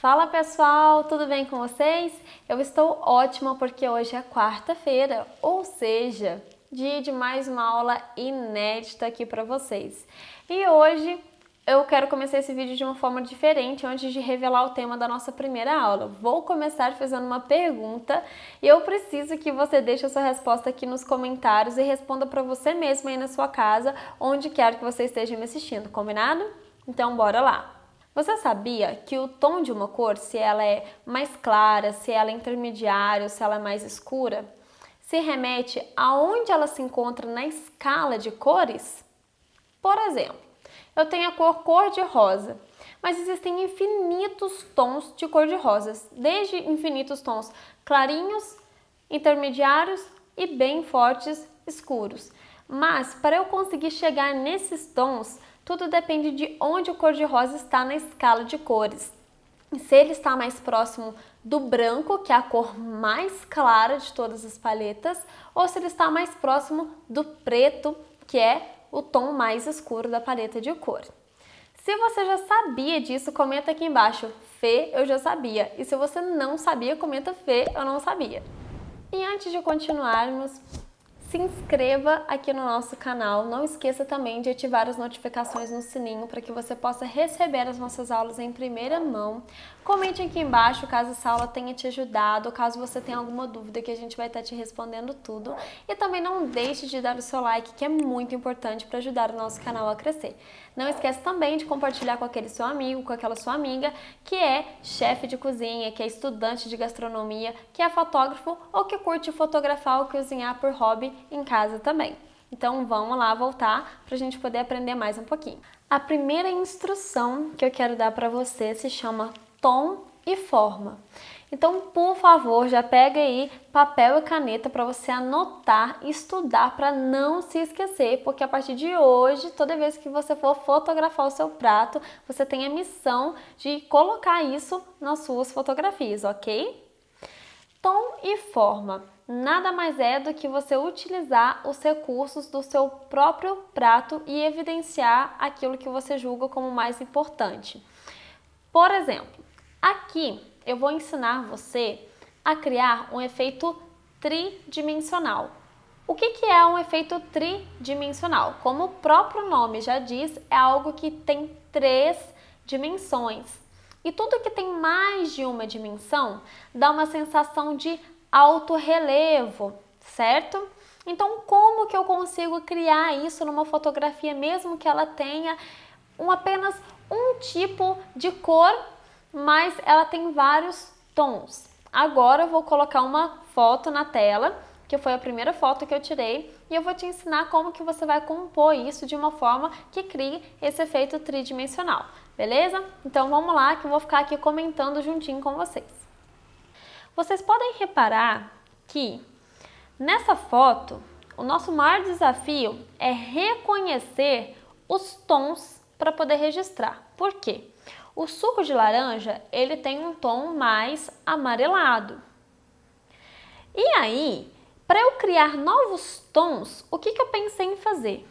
Fala pessoal, tudo bem com vocês? Eu estou ótima porque hoje é quarta-feira, ou seja, dia de mais uma aula inédita aqui para vocês. E hoje eu quero começar esse vídeo de uma forma diferente antes de revelar o tema da nossa primeira aula. Vou começar fazendo uma pergunta e eu preciso que você deixe a sua resposta aqui nos comentários e responda para você mesmo aí na sua casa, onde quer que você esteja me assistindo, combinado? Então bora lá! Você sabia que o tom de uma cor, se ela é mais clara, se ela é intermediária, se ela é mais escura, se remete aonde ela se encontra na escala de cores? Por exemplo, eu tenho a cor de rosa, mas existem infinitos tons de cor de rosas, desde infinitos tons clarinhos, intermediários e bem fortes escuros. Mas para eu conseguir chegar nesses tons, tudo depende de onde o cor-de-rosa está na escala de cores. Se ele está mais próximo do branco, que é a cor mais clara de todas as paletas, ou se ele está mais próximo do preto, que é o tom mais escuro da paleta de cor. Se você já sabia disso, comenta aqui embaixo, Fê, eu já sabia. E se você não sabia, comenta Fê, eu não sabia. E antes de continuarmos, se inscreva aqui no nosso canal, não esqueça também de ativar as notificações no sininho para que você possa receber as nossas aulas em primeira mão. Comente aqui embaixo caso essa aula tenha te ajudado, caso você tenha alguma dúvida que a gente vai estar te respondendo tudo. E também não deixe de dar o seu like, que é muito importante para ajudar o nosso canal a crescer. Não esqueça também de compartilhar com aquele seu amigo, com aquela sua amiga que é chefe de cozinha, que é estudante de gastronomia, que é fotógrafo ou que curte fotografar ou cozinhar por hobby em casa também. Então vamos lá voltar para a gente poder aprender mais um pouquinho. A primeira instrução que eu quero dar para você se chama tom e forma. Então, por favor, já pega aí papel e caneta para você anotar e estudar para não se esquecer, porque a partir de hoje, toda vez que você for fotografar o seu prato, você tem a missão de colocar isso nas suas fotografias, ok? Tom e forma nada mais é do que você utilizar os recursos do seu próprio prato e evidenciar aquilo que você julga como mais importante. Por exemplo, aqui eu vou ensinar você a criar um efeito tridimensional. O que é um efeito tridimensional? Como o próprio nome já diz, é algo que tem 3 dimensões. E tudo que tem mais de uma dimensão dá uma sensação de alto relevo, certo? Então, como que eu consigo criar isso numa fotografia, mesmo que ela tenha apenas um tipo de cor, mas ela tem vários tons? Agora eu vou colocar uma foto na tela, que foi a primeira foto que eu tirei, e eu vou te ensinar como que você vai compor isso de uma forma que crie esse efeito tridimensional, beleza? Então vamos lá que eu vou ficar aqui comentando juntinho com vocês. Vocês podem reparar que nessa foto, o nosso maior desafio é reconhecer os tons para poder registrar. Por quê? O suco de laranja, ele tem um tom mais amarelado. E aí, para eu criar novos tons, o que eu pensei em fazer?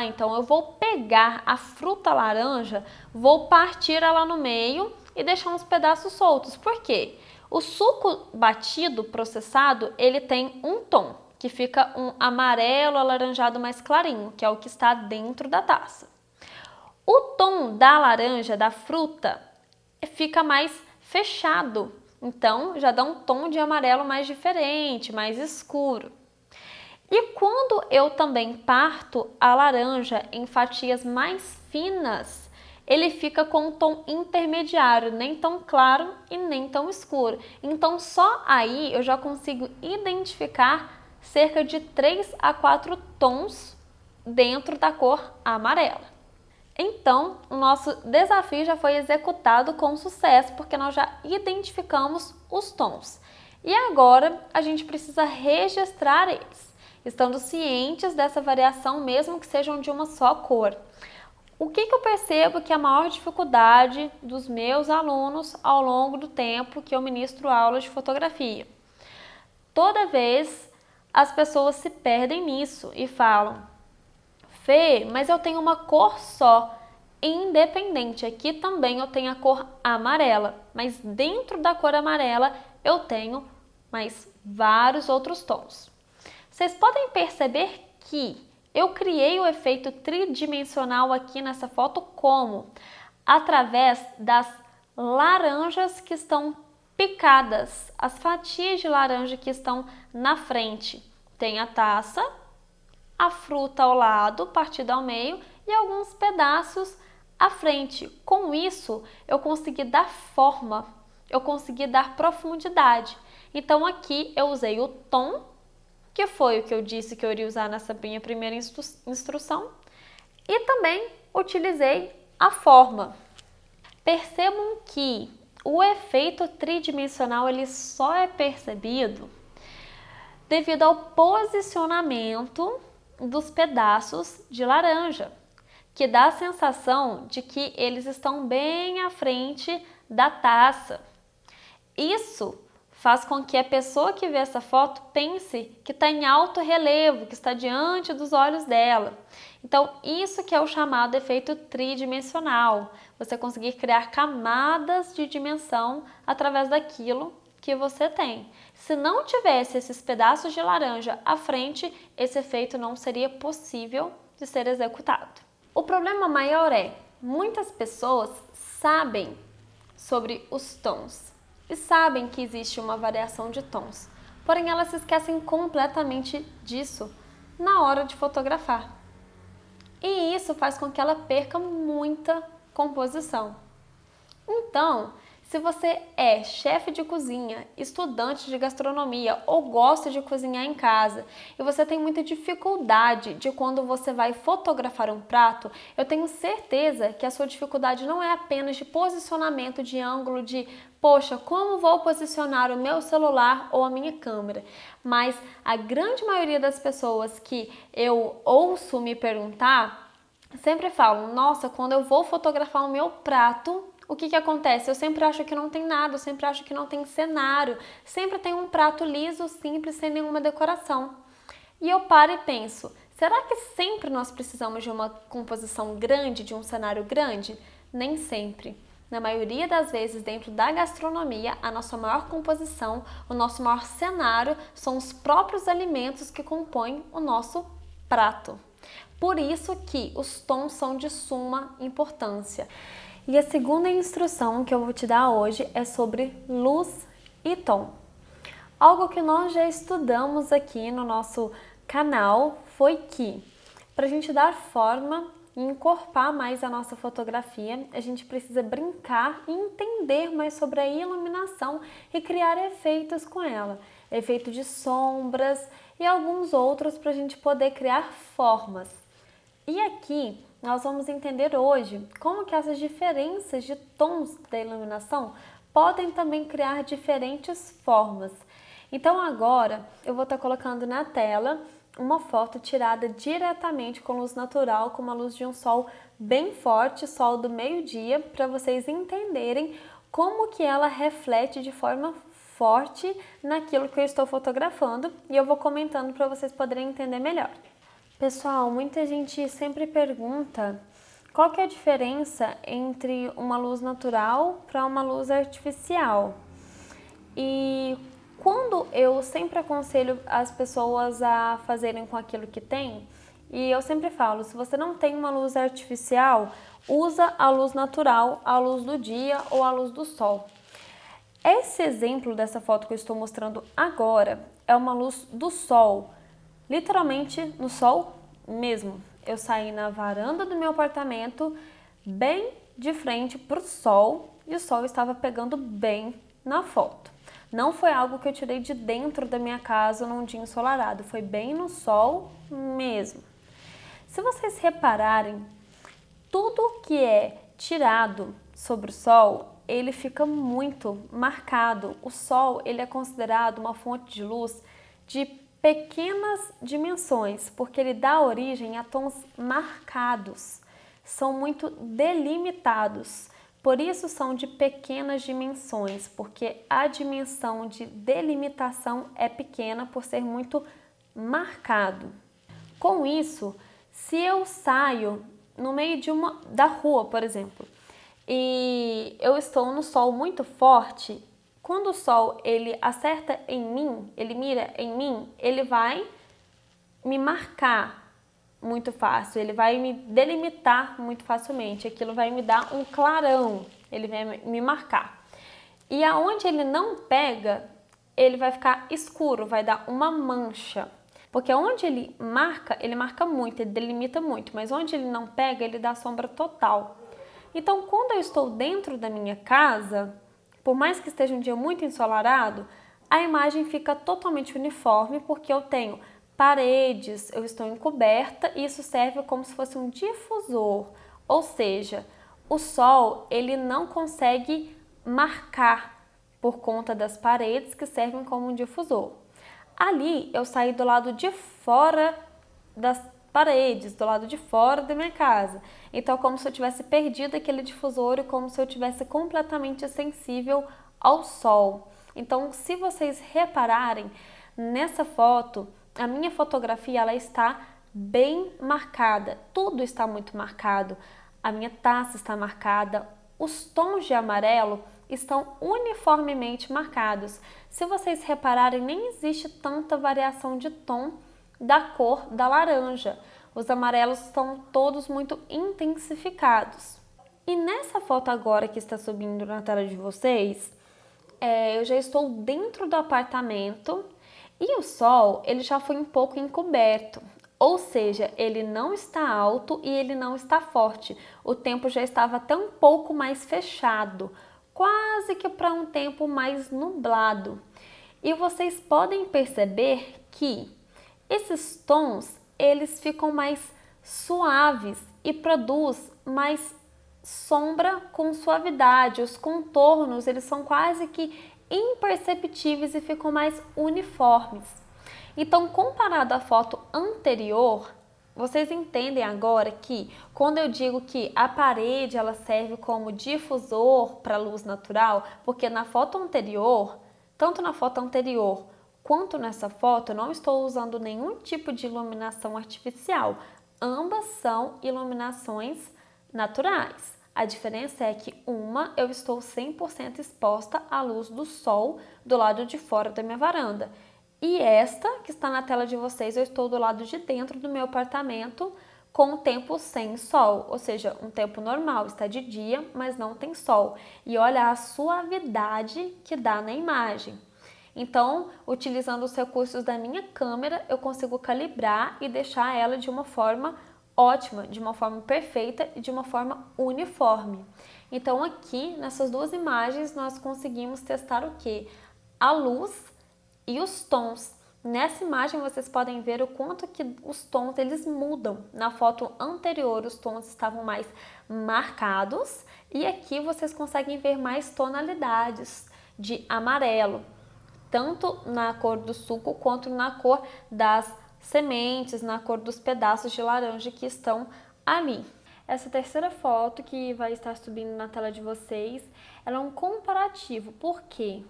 Então eu vou pegar a fruta laranja, vou partir ela no meio e deixar uns pedaços soltos. Por quê? O suco batido, processado, ele tem um tom, que fica um amarelo alaranjado mais clarinho, que é o que está dentro da taça. O tom da laranja, da fruta, fica mais fechado, então já dá um tom de amarelo mais diferente, mais escuro. E quando eu também parto a laranja em fatias mais finas, ele fica com um tom intermediário, nem tão claro e nem tão escuro. Então só aí eu já consigo identificar cerca de 3 a 4 tons dentro da cor amarela. Então, o nosso desafio já foi executado com sucesso, porque nós já identificamos os tons. E agora a gente precisa registrar eles, estando cientes dessa variação, mesmo que sejam de uma só cor. O que eu percebo que é a maior dificuldade dos meus alunos ao longo do tempo que eu ministro aulas de fotografia? Toda vez as pessoas se perdem nisso e falam: Fê, mas eu tenho uma cor só. independente. Aqui também eu tenho a cor amarela, mas dentro da cor amarela eu tenho mais vários outros tons. Vocês podem perceber que eu criei o efeito tridimensional aqui nessa foto como? Através das laranjas que estão picadas, as fatias de laranja que estão na frente. Tem a taça, a fruta ao lado, partida ao meio, e alguns pedaços à frente. Com isso, eu consegui dar forma, eu consegui dar profundidade. Então aqui eu usei o tom, que foi o que eu disse que eu iria usar nessa minha primeira instrução, e também utilizei a forma. Percebam que o efeito tridimensional ele só é percebido devido ao posicionamento dos pedaços de laranja, que dá a sensação de que eles estão bem à frente da taça. Isso faz com que a pessoa que vê essa foto pense que está em alto relevo, que está diante dos olhos dela. Então, isso que é o chamado efeito tridimensional. Você conseguir criar camadas de dimensão através daquilo que você tem. Se não tivesse esses pedaços de laranja à frente, esse efeito não seria possível de ser executado. O problema maior é, muitas pessoas sabem sobre os tons e sabem que existe uma variação de tons, porém elas se esquecem completamente disso na hora de fotografar. E isso faz com que ela perca muita composição. Então, se você é chefe de cozinha, estudante de gastronomia ou gosta de cozinhar em casa e você tem muita dificuldade de quando você vai fotografar um prato, eu tenho certeza que a sua dificuldade não é apenas de posicionamento, de ângulo, de poxa, como vou posicionar o meu celular ou a minha câmera? Mas a grande maioria das pessoas que eu ouço me perguntar sempre falam, nossa, quando eu vou fotografar o meu prato, o que acontece? Eu sempre acho que não tem nada, eu sempre acho que não tem cenário, sempre tem um prato liso, simples, sem nenhuma decoração. E eu paro e penso, será que sempre nós precisamos de uma composição grande, de um cenário grande? Nem sempre. Na maioria das vezes, dentro da gastronomia, a nossa maior composição, o nosso maior cenário são os próprios alimentos que compõem o nosso prato. Por isso que os tons são de suma importância. E a segunda instrução que eu vou te dar hoje é sobre luz e tom. Algo que nós já estudamos aqui no nosso canal foi que, para a gente dar forma e encorpar mais a nossa fotografia, a gente precisa brincar e entender mais sobre a iluminação e criar efeitos com ela. Efeito de sombras e alguns outros para a gente poder criar formas. E aqui nós vamos entender hoje como que essas diferenças de tons da iluminação podem também criar diferentes formas. Então agora eu vou estar colocando na tela uma foto tirada diretamente com luz natural, com uma luz de um sol bem forte, sol do meio-dia, para vocês entenderem como que ela reflete de forma forte naquilo que eu estou fotografando e eu vou comentando para vocês poderem entender melhor. Pessoal, muita gente sempre pergunta qual que é a diferença entre uma luz natural para uma luz artificial. E quando eu sempre aconselho as pessoas a fazerem com aquilo que tem, e eu sempre falo, se você não tem uma luz artificial, usa a luz natural, a luz do dia ou a luz do sol. Esse exemplo dessa foto que eu estou mostrando agora é uma luz do sol. Literalmente no sol mesmo. Eu saí na varanda do meu apartamento, bem de frente para o sol, e o sol estava pegando bem na foto. Não foi algo que eu tirei de dentro da minha casa num dia ensolarado, foi bem no sol mesmo. Se vocês repararem, tudo que é tirado sobre o sol, ele fica muito marcado. O sol, ele é considerado uma fonte de luz de pequenas dimensões, porque ele dá origem a tons marcados, são muito delimitados, por isso são de pequenas dimensões, porque a dimensão de delimitação é pequena por ser muito marcado. Com isso, se eu saio no meio da rua, por exemplo, e eu estou no sol muito forte, quando o sol ele acerta em mim, ele mira em mim, ele vai me marcar muito fácil, ele vai me delimitar muito facilmente, aquilo vai me dar um clarão, ele vai me marcar. E aonde ele não pega, ele vai ficar escuro, vai dar uma mancha. Porque onde ele marca muito, ele delimita muito, mas onde ele não pega, ele dá sombra total. Então, quando eu estou dentro da minha casa, por mais que esteja um dia muito ensolarado, a imagem fica totalmente uniforme, porque eu tenho paredes, eu estou encoberta e isso serve como se fosse um difusor. Ou seja, o sol ele não consegue marcar por conta das paredes que servem como um difusor. Ali eu saí do lado de fora das paredes, do lado de fora da minha casa. Então, como se eu tivesse perdido aquele difusor e como se eu tivesse completamente sensível ao sol. Então, se vocês repararem nessa foto, a minha fotografia ela está bem marcada, tudo está muito marcado. A minha taça está marcada, os tons de amarelo estão uniformemente marcados. Se vocês repararem, nem existe tanta variação de tom da cor da laranja. Os amarelos estão todos muito intensificados. E nessa foto agora que está subindo na tela de vocês, eu já estou dentro do apartamento e o sol ele já foi um pouco encoberto. Ou seja, ele não está alto e ele não está forte. O tempo já estava até um pouco mais fechado, quase que para um tempo mais nublado. E vocês podem perceber que esses tons, eles ficam mais suaves e produz mais sombra com suavidade. Os contornos, eles são quase que imperceptíveis e ficam mais uniformes. Então, comparado à foto anterior, vocês entendem agora que quando eu digo que a parede ela serve como difusor para a luz natural, porque na foto anterior, tanto na foto anterior quanto nessa foto, eu não estou usando nenhum tipo de iluminação artificial. Ambas são iluminações naturais. A diferença é que uma eu estou 100% exposta à luz do sol do lado de fora da minha varanda. E esta, que está na tela de vocês, eu estou do lado de dentro do meu apartamento com o tempo sem sol, ou seja, um tempo normal, está de dia, mas não tem sol. E olha a suavidade que dá na imagem. Então, utilizando os recursos da minha câmera, eu consigo calibrar e deixar ela de uma forma ótima, de uma forma perfeita e de uma forma uniforme. Então, aqui, nessas duas imagens, nós conseguimos testar o quê? A luz e os tons. Nessa imagem vocês podem ver o quanto que os tons eles mudam. Na foto anterior os tons estavam mais marcados e aqui vocês conseguem ver mais tonalidades de amarelo, tanto na cor do suco quanto na cor das sementes, na cor dos pedaços de laranja que estão ali. Essa terceira foto que vai estar subindo na tela de vocês, ela é um comparativo. Por quê?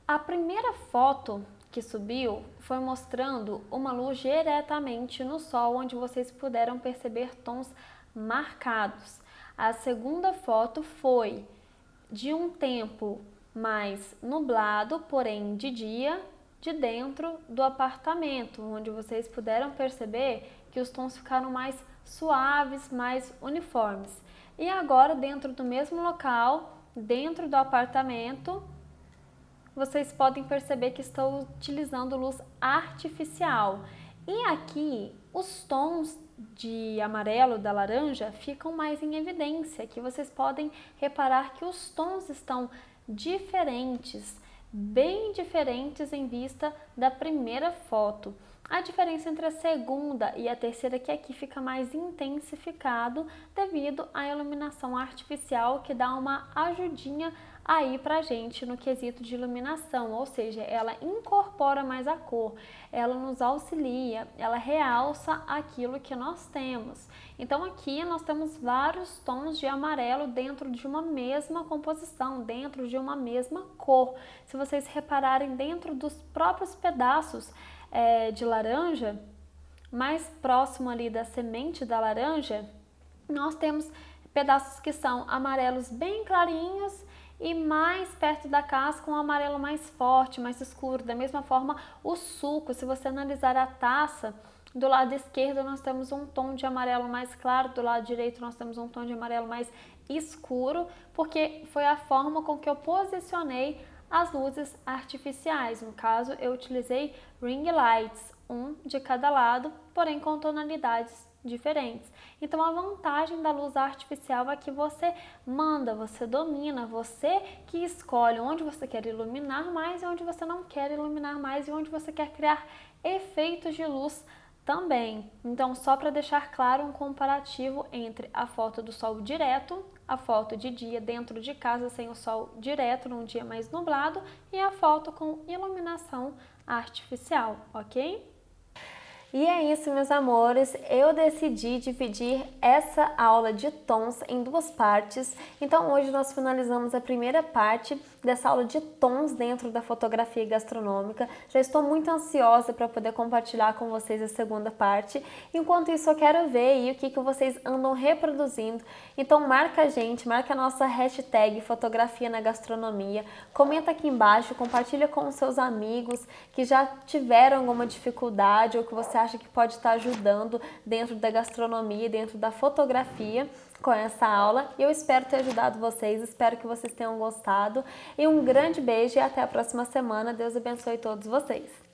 A primeira foto que subiu foi mostrando uma luz diretamente no sol, onde vocês puderam perceber tons marcados. A segunda foto foi de um tempo mais nublado, porém de dia, de dentro do apartamento, onde vocês puderam perceber que os tons ficaram mais suaves, mais uniformes. E agora, dentro do mesmo local, dentro do apartamento, vocês podem perceber que estou utilizando luz artificial. E aqui, os tons de amarelo da laranja ficam mais em evidência, que vocês podem reparar que os tons estão diferentes, bem diferentes em vista da primeira foto. A diferença entre a segunda e a terceira é que aqui fica mais intensificado devido à iluminação artificial, que dá uma ajudinha aí pra gente no quesito de iluminação, ou seja, ela incorpora mais a cor, ela nos auxilia, ela realça aquilo que nós temos. Então aqui nós temos vários tons de amarelo dentro de uma mesma composição, dentro de uma mesma cor. Se vocês repararem dentro dos próprios pedaços de laranja, mais próximo ali da semente da laranja, nós temos pedaços que são amarelos bem clarinhos e mais perto da casca um amarelo mais forte, mais escuro. Da mesma forma, o suco, se você analisar a taça, do lado esquerdo nós temos um tom de amarelo mais claro, do lado direito nós temos um tom de amarelo mais escuro, porque foi a forma com que eu posicionei as luzes artificiais. No caso, eu utilizei ring lights, um de cada lado, porém com tonalidades diferentes. Então a vantagem da luz artificial é que você manda, você domina, você que escolhe onde você quer iluminar mais e onde você não quer iluminar mais e onde você quer criar efeitos de luz também. Então, só para deixar claro um comparativo entre a foto do sol direto, a foto de dia dentro de casa sem o sol direto num dia mais nublado e a foto com iluminação artificial, ok? E é isso, meus amores, eu decidi dividir essa aula de tons em duas partes. Então hoje nós finalizamos a primeira parte dessa aula de tons dentro da fotografia gastronômica. Já estou muito ansiosa para poder compartilhar com vocês a segunda parte. Enquanto isso, eu quero ver aí o que vocês andam reproduzindo. Então marca a gente, marca a nossa hashtag fotografia na gastronomia. Comenta aqui embaixo, compartilha com os seus amigos que já tiveram alguma dificuldade ou que você acha que pode estar ajudando dentro da gastronomia, dentro da fotografia com essa aula. E eu espero ter ajudado vocês, espero que vocês tenham gostado. E um grande beijo e até a próxima semana. Deus abençoe todos vocês.